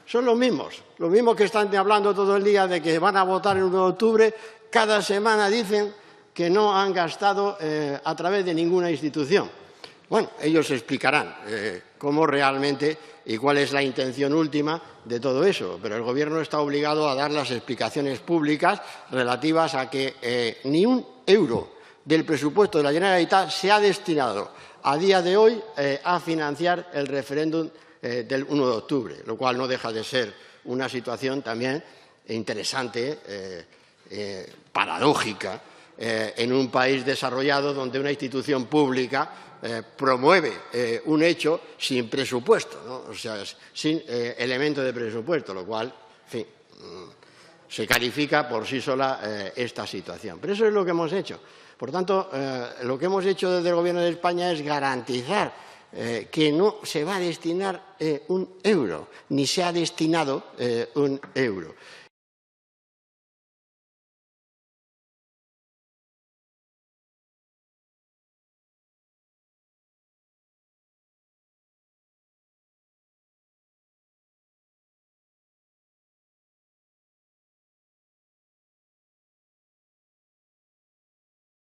son los mismos que están hablando todo el día de que van a votar el 1 de octubre, cada semana dicen que no han gastado a través de ninguna institución. Bueno, ellos explicarán cómo realmente y cuál es la intención última de todo eso, pero el Gobierno está obligado a dar las explicaciones públicas relativas a que ni un euro del presupuesto de la Generalitat se ha destinado a día de hoy a financiar el referéndum del 1 de octubre, lo cual no deja de ser una situación también interesante, paradójica, en un país desarrollado donde una institución pública promueve un hecho sin presupuesto, ¿no? O sea, sin elemento de presupuesto, lo cual, en fin, se califica por sí sola esta situación. Pero eso es lo que hemos hecho. Por tanto, lo que hemos hecho desde el Gobierno de España es garantizar que no se va a destinar un euro, ni se ha destinado un euro.